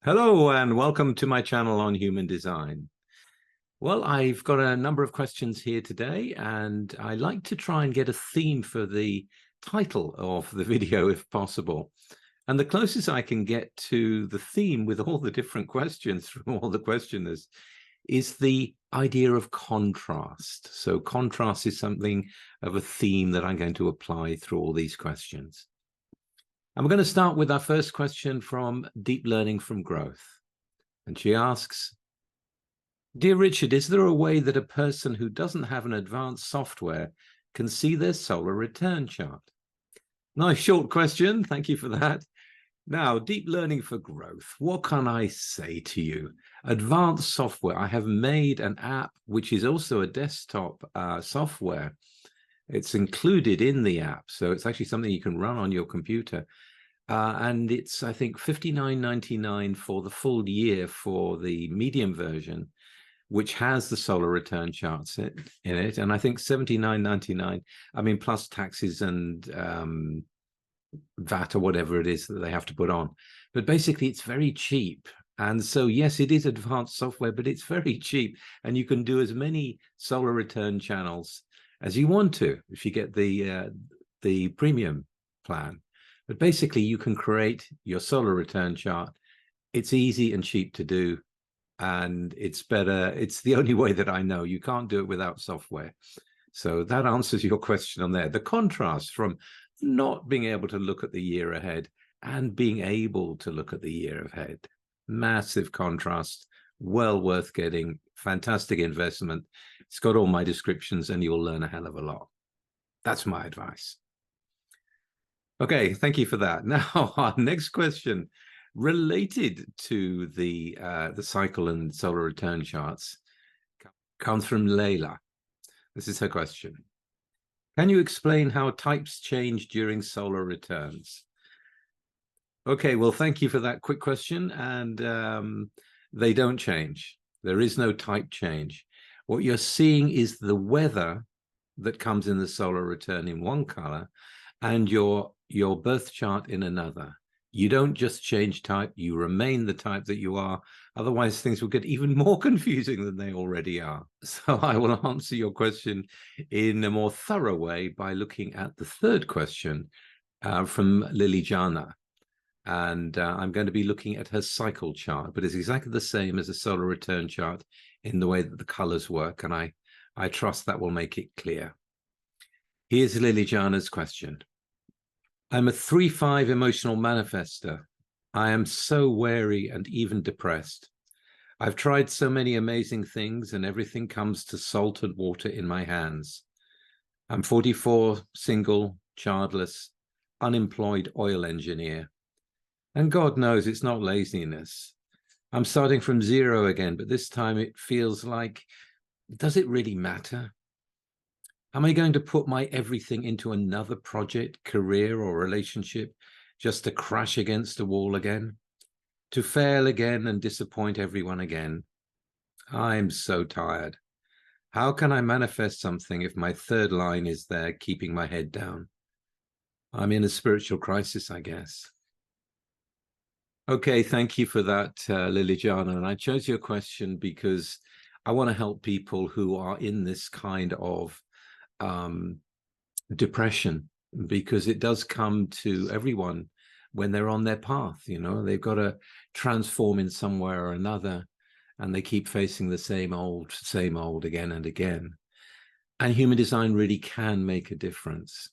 Hello and welcome to my channel on human design. Well, I've got a number of questions here today, and I like to try and get a theme for the title of the video if possible. And the closest I can get to the theme with all the different questions from all the questioners is the idea of contrast. So contrast is something of a theme that I'm going to apply through all these questions. And we're going to start with our first question from Deep Learning from Growth. And she asks, Dear Richard, is there a way that a person who doesn't have an advanced software can see their solar return chart? Nice short question. Thank you for that. Now, Deep Learning for Growth. What can I say to you? Advanced software. I have made an app, which is also a desktop software. It's included in the app, so it's actually something you can run on your computer. And it's, I think, $59.99 for the full year for the medium version, which has the solar return charts in it. And I think $79.99, I mean, plus taxes and VAT or whatever it is that they have to put on. But basically, it's very cheap. And so, yes, it is advanced software, but it's very cheap. And you can do as many solar return channels as you want to if you get the premium plan. But basically, you can create your solar return chart. It's easy and cheap to do, and it's better. It's the only way that I know. You can't do it without software. So that answers your question on there. The contrast from not being able to look at the year ahead and being able to look at the year ahead. Massive contrast, well worth getting, fantastic investment. It's got all my descriptions and you'll learn a hell of a lot. That's my advice. Okay, thank you for that. Now, our next question related to the cycle and solar return charts comes from Layla. This is her question. Can you explain how types change during solar returns? Okay, well, thank you for that quick question. And they don't change. There is no type change. What you're seeing is the weather that comes in the solar return in one color and your birth chart in another. You don't just change type, you remain the type that you are. Otherwise, things will get even more confusing than they already are. So I will answer your question in a more thorough way by looking at the third question from Lilijana. And I'm going to be looking at her cycle chart, but it's exactly the same as a solar return chart in the way that the colors work. And I trust that will make it clear. Here's Lilijana's question. I'm a 3-5 emotional manifestor. I am so wary and even depressed. I've tried so many amazing things and everything comes to salted water in my hands. I'm 44, single, childless, unemployed oil engineer. And God knows it's not laziness. I'm starting from zero again, but this time it feels like, does it really matter? Am I going to put my everything into another project, career, or relationship just to crash against a wall again? To fail again and disappoint everyone again? I'm so tired. How can I manifest something if my third line is there keeping my head down? I'm in a spiritual crisis, I guess. Okay, thank you for that, Lilijana. And I chose your question because I want to help people who are in this kind of depression, because it does come to everyone when they're on their path. You know, they've got to transform in some way or another, and they keep facing the same old again and again. And human design really can make a difference.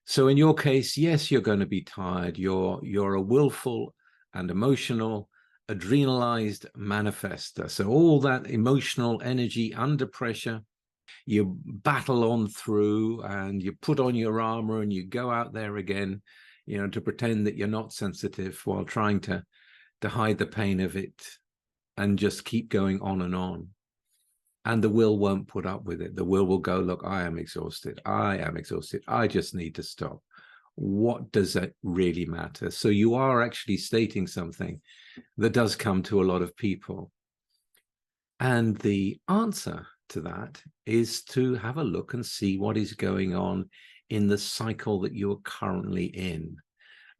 So in your case, yes, you're going to be tired. You're a willful and emotional, adrenalized manifestor. So all that emotional energy under pressure, you battle on through and you put on your armor and you go out there again, you know, to pretend that you're not sensitive while trying to hide the pain of it and just keep going on and on. And the will won't put up with it. The will go, look, I am exhausted. I am exhausted. I just need to stop. What does that really matter? So you are actually stating something that does come to a lot of people. And the answer to that is to have a look and see what is going on in the cycle that you're currently in.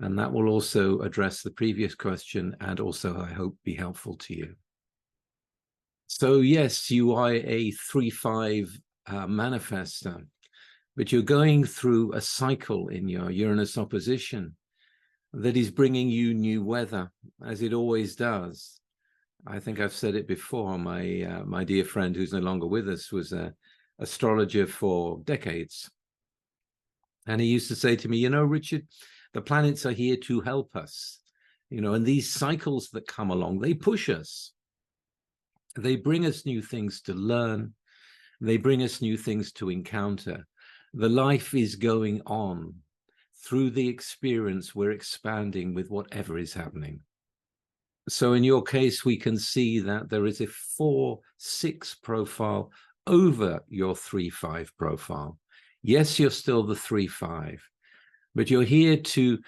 And that will also address the previous question and also, I hope, be helpful to you. So yes, you are a 3-5 manifestor, but you're going through a cycle in your Uranus opposition that is bringing you new weather, as it always does. I think I've said it before. My dear friend, who's no longer with us, was an astrologer for decades. And he used to say to me, you know, Richard, the planets are here to help us, you know, and these cycles that come along, they push us. They bring us new things to learn. They bring us new things to encounter. The life is going on. Through the experience, we're expanding with whatever is happening. So in your case, we can see that there is a 4-6 profile over your 3-5 profile. Yes, you're still the 3-5, but you're here to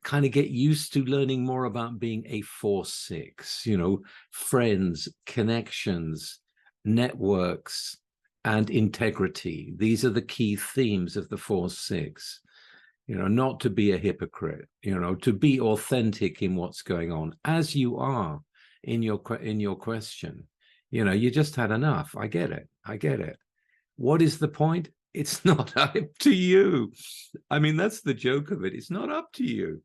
kind of get used to learning more about being a 4-6, you know, friends, connections, networks, and integrity. These are the key themes of the 4-6. You know, not to be a hypocrite, you know, to be authentic in what's going on, as you are in your question. You know, you just had enough. I get it. I get it. What is the point? It's not up to you. I mean, that's the joke of it. It's not up to you.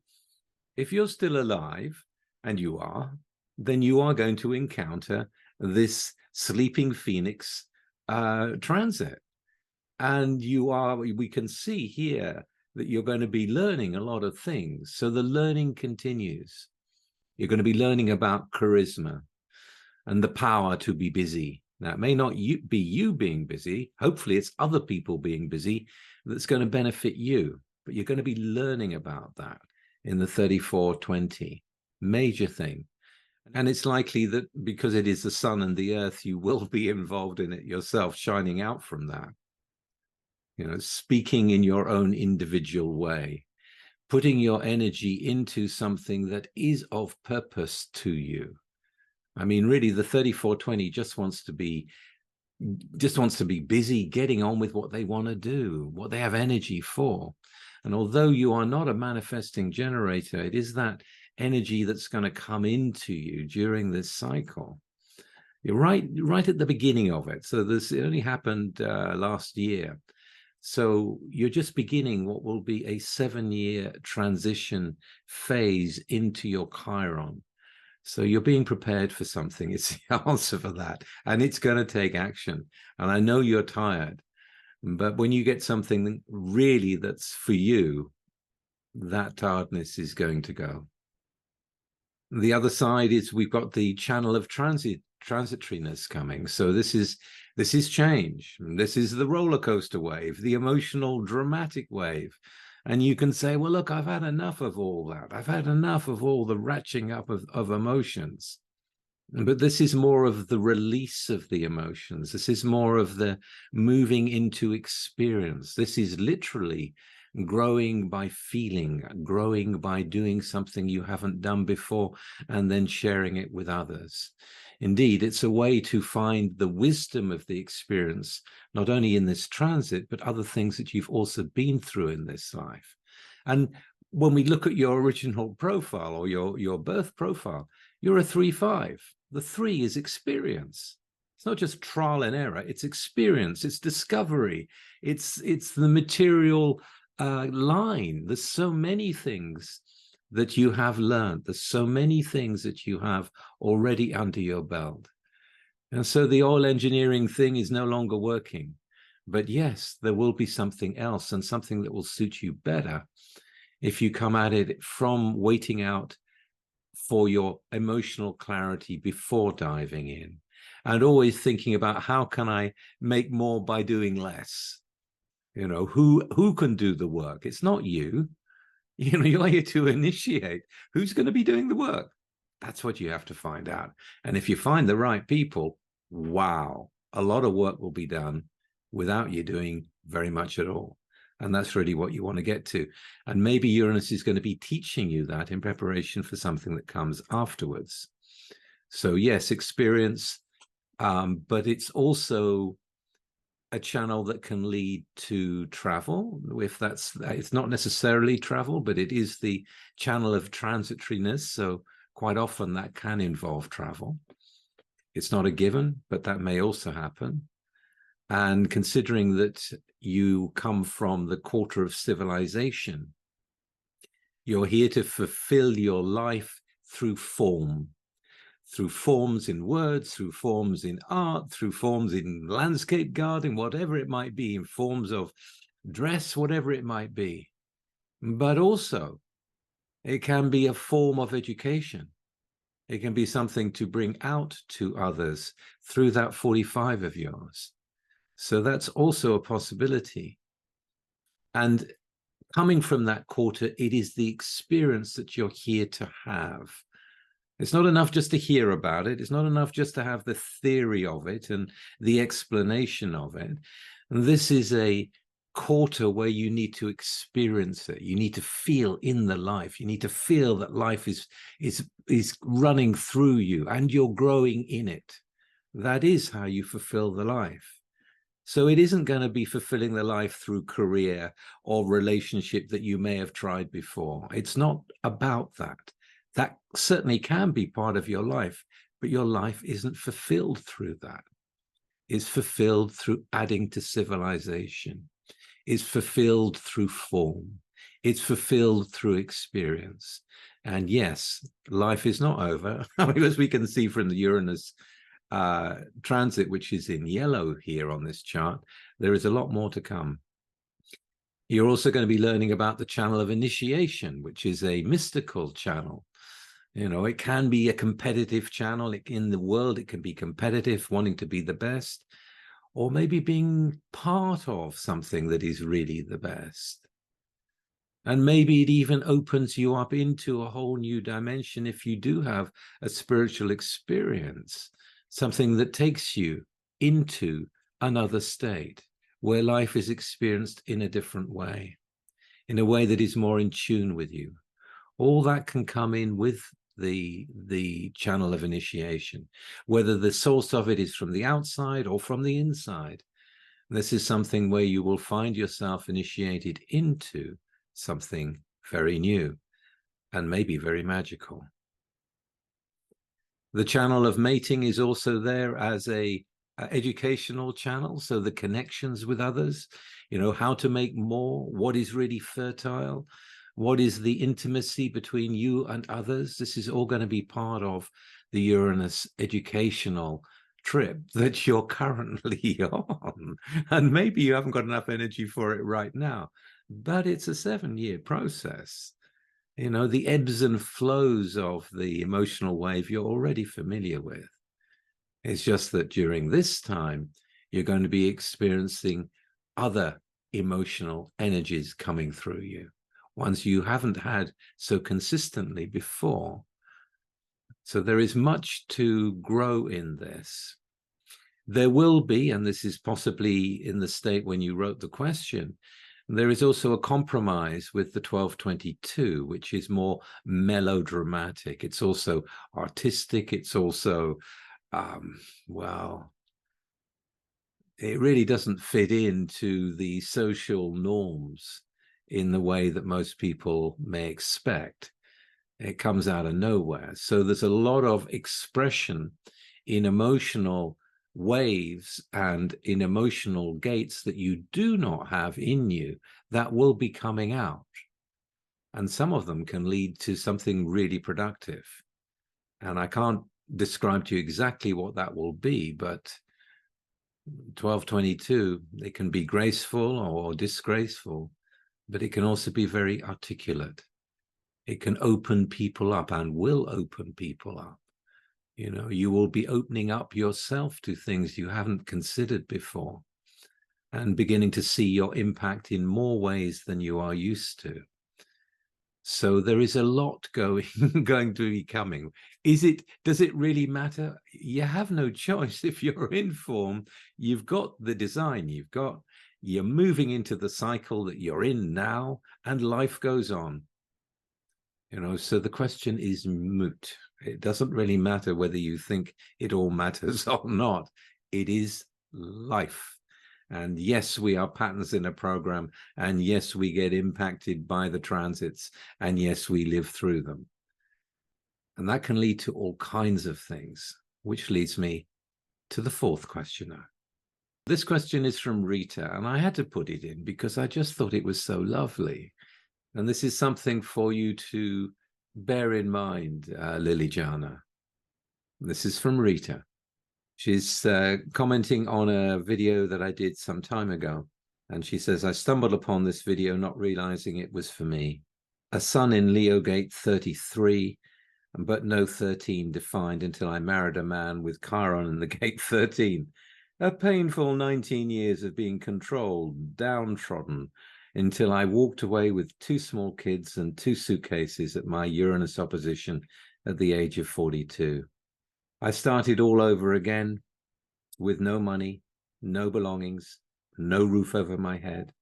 If you're still alive, and you are, then you are going to encounter this sleeping phoenix transit. And we can see here that you're going to be learning a lot of things. So the learning continues. You're going to be learning about charisma and the power to be busy. Now, it may not be you being busy. Hopefully, it's other people being busy that's going to benefit you. But you're going to be learning about that in the 3420. Major thing. And it's likely that because it is the sun and the earth, you will be involved in it yourself, shining out from that. You know, speaking in your own individual way, putting your energy into something that is of purpose to you. I mean, really, the 3420 just wants to be busy, getting on with what they want to do, what they have energy for. And although you are not a manifesting generator, it is that energy that's going to come into you during this cycle. You're right at the beginning of it. So it only happened last year. So you're just beginning what will be a 7-year transition phase into your Chiron. So you're being prepared for something. It's the answer for that. And it's going to take action. And I know you're tired, but when you get something really that's for you, that tiredness is going to go. The other side is we've got the channel of transitoriness coming. So this is change. This is the roller coaster wave, the emotional dramatic wave. And you can say, well, look, I've had enough of all that. I've had enough of all the ratcheting up of emotions. But this is more of the release of the emotions. This is more of the moving into experience. This is literally growing by feeling, growing by doing something you haven't done before, and then sharing it with others. Indeed, it's a way to find the wisdom of the experience, not only in this transit, but other things that you've also been through in this life. And when we look at your original profile or your birth profile, you're a 3-5. The 3 is experience. It's not just trial and error. It's experience. It's discovery. It's the material line. There's so many things that you have learned. There's so many things that you have already under your belt. And so the oil engineering thing is no longer working. But yes, there will be something else, and something that will suit you better if you come at it from waiting out for your emotional clarity before diving in, and always thinking about how can I make more by doing less. You know, who can do the work? It's not you. You know, you're here to initiate. Who's going to be doing the work? That's what you have to find out. And if you find the right people, wow, a lot of work will be done without you doing very much at all. And that's really what you want to get to. And maybe Uranus is going to be teaching you that in preparation for something that comes afterwards. So yes, experience, but it's also a channel that can lead to travel, if it's not necessarily travel, but it is the channel of transitoriness. So quite often that can involve travel. It's not a given, but that may also happen. And considering that you come from the quarter of civilization, you're here to fulfill your life through form, through forms in words, through forms in art, through forms in landscape gardening, whatever it might be, in forms of dress, whatever it might be. But also, it can be a form of education. It can be something to bring out to others through that 45 of yours. So that's also a possibility. And coming from that quarter, it is the experience that you're here to have. It's not enough just to hear about it. It's not enough just to have the theory of it and the explanation of it. And this is a quarter where you need to experience it. You need to feel in the life. You need to feel that life is running through you and you're growing in it. That is how you fulfill the life. So it isn't going to be fulfilling the life through career or relationship that you may have tried before. It's not about that. That certainly can be part of your life, but your life isn't fulfilled through that. It's fulfilled through adding to civilization. It's fulfilled through form. It's fulfilled through experience. And yes, life is not over. As we can see from the Uranus transit, which is in yellow here on this chart, there is a lot more to come. You're also going to be learning about the channel of initiation, which is a mystical channel. You know, it can be a competitive channel. In the world, it can be competitive, wanting to be the best, or maybe being part of something that is really the best. And maybe it even opens you up into a whole new dimension if you do have a spiritual experience, something that takes you into another state where life is experienced in a different way, in a way that is more in tune with you. All that can come in with the channel of initiation, whether the source of it is from the outside or from the inside. This is something where you will find yourself initiated into something very new and maybe very magical. The channel of mating is also there as a educational channel, so the connections with others, you know, how to make more, what is really fertile, what is the intimacy between you and others. This is all going to be part of the Uranus educational trip that you're currently on. And maybe you haven't got enough energy for it right now, but it's a 7-year process. You know, the ebbs and flows of the emotional wave you're already familiar with. It's just that during this time, you're going to be experiencing other emotional energies coming through you, ones you haven't had so consistently before. So there is much to grow in this. There will be, and this is possibly in the state when you wrote the question, there is also a compromise with the 1222, which is more melodramatic. It's also artistic. It's also, well, it really doesn't fit into the social norms in the way that most people may expect. It comes out of nowhere. So there's a lot of expression in emotional waves and in emotional gates that you do not have in you that will be coming out. And some of them can lead to something really productive. And I can't describe to you exactly what that will be, but 1222, it can be graceful or disgraceful, but it can also be very articulate. It can open people up and will open people up. You know, you will be opening up yourself to things you haven't considered before and beginning to see your impact in more ways than you are used to. So there is a lot going to be coming. Does it really matter? You have no choice. If you're in form, you've got the design, you're moving into the cycle that you're in now, and life goes on. You know, so the question is moot. It doesn't really matter whether you think it all matters or not. It is life. And yes, we are patterns in a program. And yes, we get impacted by the transits. And yes, we live through them. And that can lead to all kinds of things, which leads me to the fourth questioner. This question is from Rita, and I had to put it in because I just thought it was so lovely. And this is something for you to bear in mind, Liliana. This is from Rita. She's commenting on a video that I did some time ago. And she says, I stumbled upon this video not realizing it was for me. A son in Leo gate 33, but no 13 defined until I married a man with Chiron in the gate 13. A painful 19 years of being controlled, downtrodden, until I walked away with 2 small kids and 2 suitcases at my Uranus opposition at the age of 42. I started all over again with no money, no belongings, no roof over my head.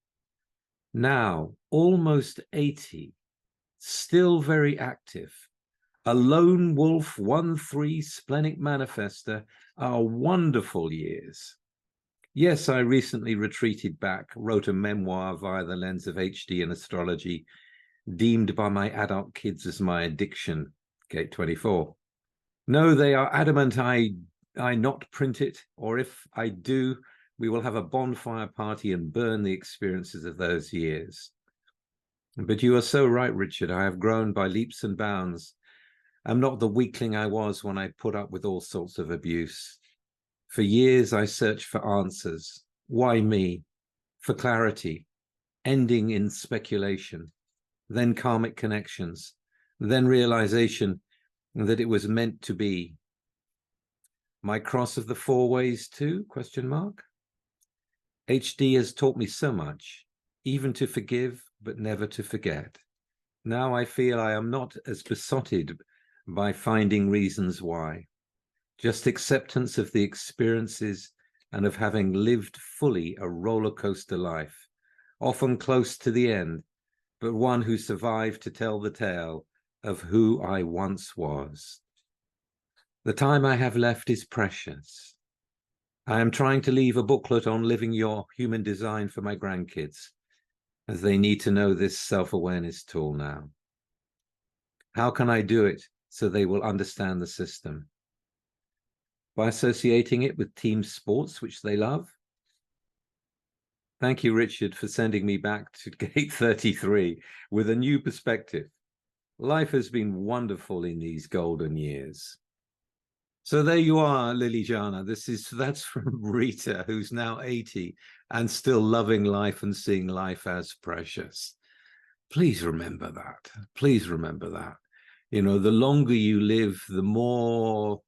Now, almost 80, still very active. A lone wolf 1-3 Splenic Manifestor are wonderful years. Yes, I recently retreated back, wrote a memoir via the lens of HD and astrology, deemed by my adult kids as my addiction, gate 24. No, they are adamant I not print it, or if I do, we will have a bonfire party and burn the experiences of those years. But you are so right, Richard. I have grown by leaps and bounds. I'm not the weakling I was when I put up with all sorts of abuse. For years, I searched for answers. Why me? For clarity, ending in speculation, then karmic connections, then realization that it was meant to be. My cross of the 4 ways too, ? HD has taught me so much, even to forgive, but never to forget. Now I feel I am not as besotted by finding reasons why. Just acceptance of the experiences and of having lived fully a roller coaster life, often close to the end, but one who survived to tell the tale of who I once was. The time I have left is precious. I am trying to leave a booklet on living your human design for my grandkids, as they need to know this self-awareness tool now. How can I do it so they will understand the system? By associating it with team sports, which they love. Thank you, Richard, for sending me back to gate 33 with a new perspective. Life has been wonderful in these golden years. So there you are, Liliana. That's from Rita, who's now 80 and still loving life and seeing life as precious. Please remember that. Please remember that. You know, the longer you live, the more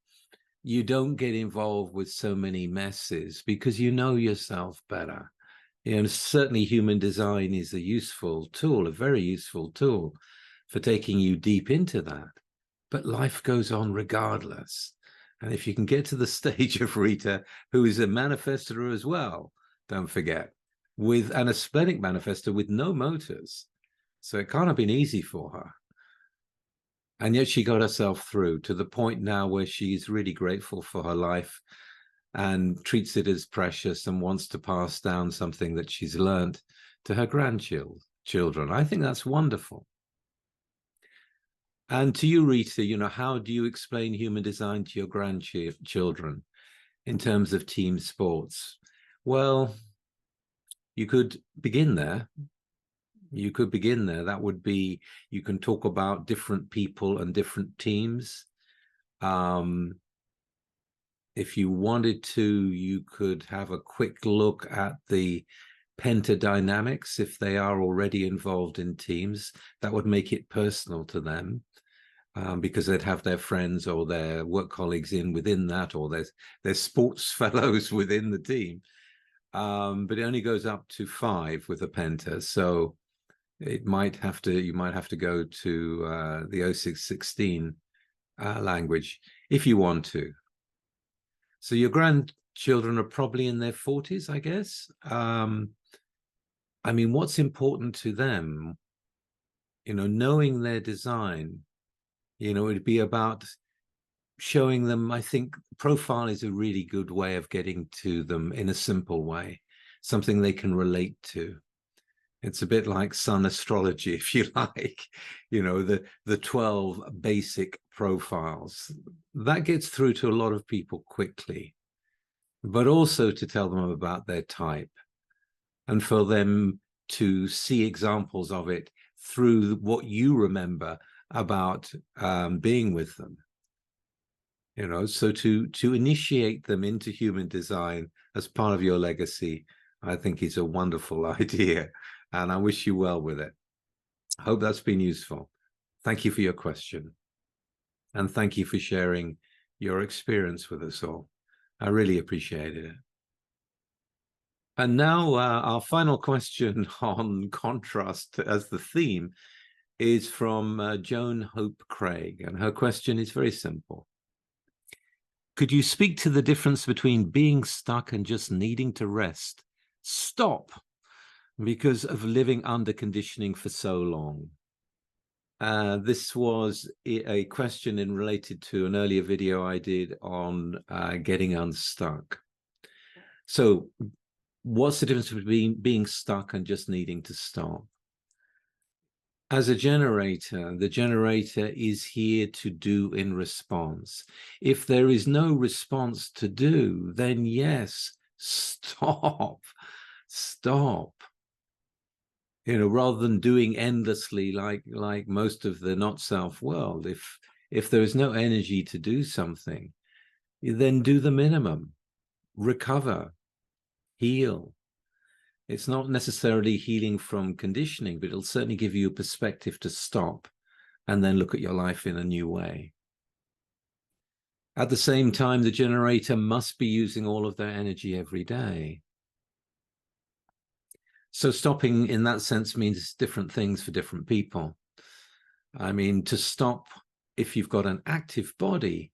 you don't get involved with so many messes because you know yourself better. You know, certainly human design is a useful tool, a very useful tool for taking you deep into that. But life goes on regardless. And if you can get to the stage of Rita, who is a manifestor as well, don't forget, and a splenic manifestor with no motors. So it can't have been easy for her. And yet she got herself through to the point now where she's really grateful for her life and treats it as precious and wants to pass down something that she's learned to her grandchildren. I think that's wonderful. And to you, Rita, you know, how do you explain human design to your grandchildren in terms of team sports? Well, you could begin there. You could begin there. That would be, you can talk about different people and different teams. If you wanted to, you could have a quick look at the pentadynamics if they are already involved in teams. That would make it personal to them. Because they'd have their friends or their work colleagues within that, or their sports fellows within the team. But it only goes up to 5 with a penta, so you might have to go to the 0616 language if you want to. So your grandchildren are probably in their 40s, I guess. I mean, what's important to them? You know, knowing their design. You know, it'd be about showing them, I think profile is a really good way of getting to them in a simple way. something they can relate to. It's a bit like sun astrology, if you like, the 12 basic profiles. That gets through to a lot of people quickly, but also to tell them about their type and for them to see examples of it through what you remember about being with them. So to initiate them into human design as part of your legacy, I think is a wonderful idea, and I wish you well with it. I hope that's been useful. Thank you for your question, and thank you for sharing your experience with us all. I really appreciated it. And now our final question on contrast as the theme is from Joan Hope Craig, and her question is very simple. Could you speak to the difference between being stuck and just needing to rest? Stop because of living under conditioning for so long. This was a question related to an earlier video I did on getting unstuck. So what's the difference between being stuck and just needing to stop? As a generator, the generator is here to do in response. If there is no response to do, then yes, stop. Rather than doing endlessly like most of the not self world. If there is no energy to do something, then do the minimum. Recover, heal. It's not necessarily healing from conditioning, but it'll certainly give you a perspective to stop and then look at your life in a new way. At the same time, the generator must be using all of their energy every day. So stopping in that sense means different things for different people. I mean, to stop, if you've got an active body,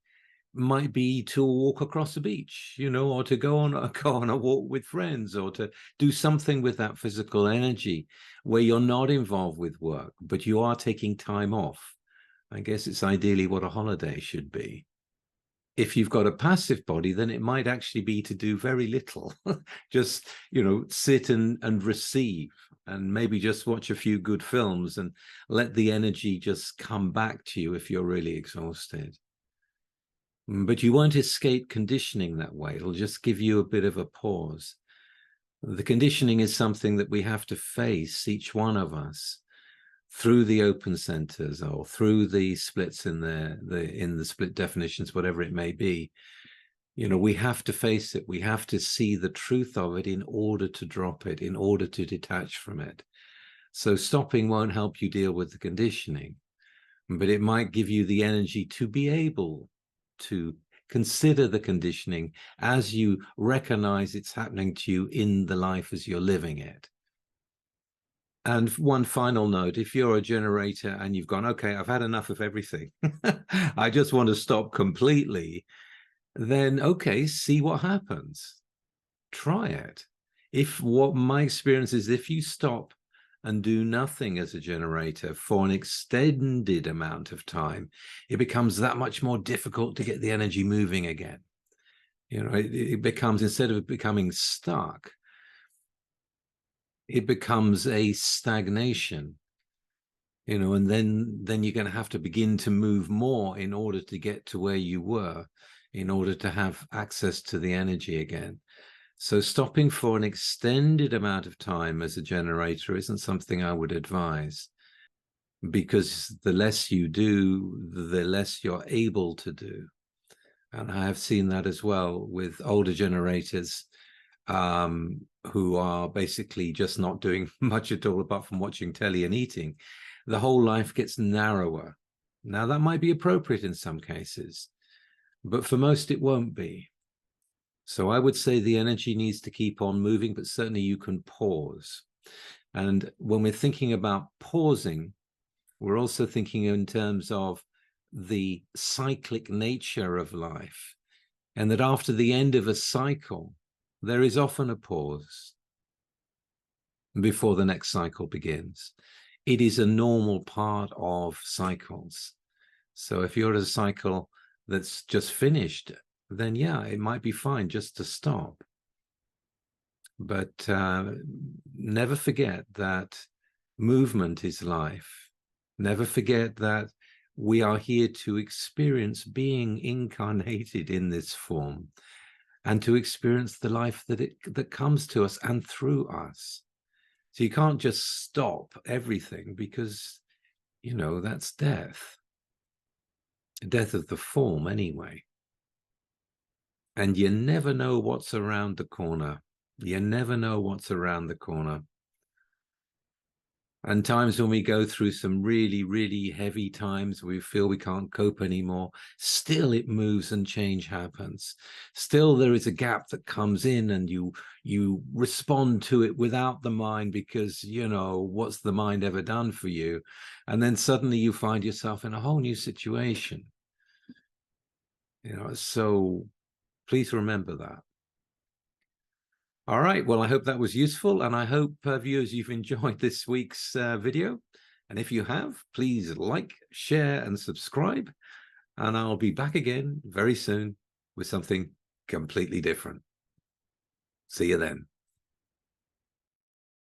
might be to walk across the beach, or to go on a walk with friends, or to do something with that physical energy where you're not involved with work, but you are taking time off. I guess it's ideally what a holiday should be. If you've got a passive body, then it might actually be to do very little, just, sit and receive, and maybe just watch a few good films and let the energy just come back to you if you're really exhausted. But you won't escape conditioning that way. It'll just give you a bit of a pause. The conditioning is something that we have to face, each one of us, through the open centers or through the splits in the split definitions, whatever it may be. We have to face it. We have to see the truth of it in order to drop it, in order to detach from it. So stopping won't help you deal with the conditioning, but it might give you the energy to be able to consider the conditioning as you recognize it's happening to you in the life as you're living it. And one final note, if you're a generator and you've gone, okay, I've had enough of everything, I just want to stop completely, then okay, see what happens. Try it. If what my experience is, if you stop and do nothing as a generator for an extended amount of time, it becomes that much more difficult to get the energy moving again. It becomes, instead of becoming stuck, it becomes a stagnation, and then you're going to have to begin to move more in order to get to where you were, in order to have access to the energy again. So stopping for an extended amount of time as a generator isn't something I would advise, because the less you do, the less you're able to do. And I have seen that as well with older generators who are basically just not doing much at all apart from watching telly and eating. The whole life gets narrower. Now, that might be appropriate in some cases, but for most it won't be. So I would say the energy needs to keep on moving, but certainly you can pause. And when we're thinking about pausing, we're also thinking in terms of the cyclic nature of life, and that after the end of a cycle, there is often a pause before the next cycle begins. It is a normal part of cycles. So if you're at a cycle that's just finished, then yeah, it might be fine just to stop. But never forget that movement is life. Never forget that we are here to experience being incarnated in this form and to experience the life that comes to us and through us. So you can't just stop everything, because, you know, that's death. Death of the form anyway. And you never know what's around the corner. You never know what's around the corner. And times when we go through some really, really heavy times, we feel we can't cope anymore, still it moves and change happens. Still there is a gap that comes in, and you respond to it without the mind, because, you know, what's the mind ever done for you? And then suddenly you find yourself in a whole new situation. You know, so please remember that. All right, well, I hope that was useful, and I hope, viewers, you've enjoyed this week's video. And if you have, please like, share, and subscribe. And I'll be back again very soon with something completely different. See you then.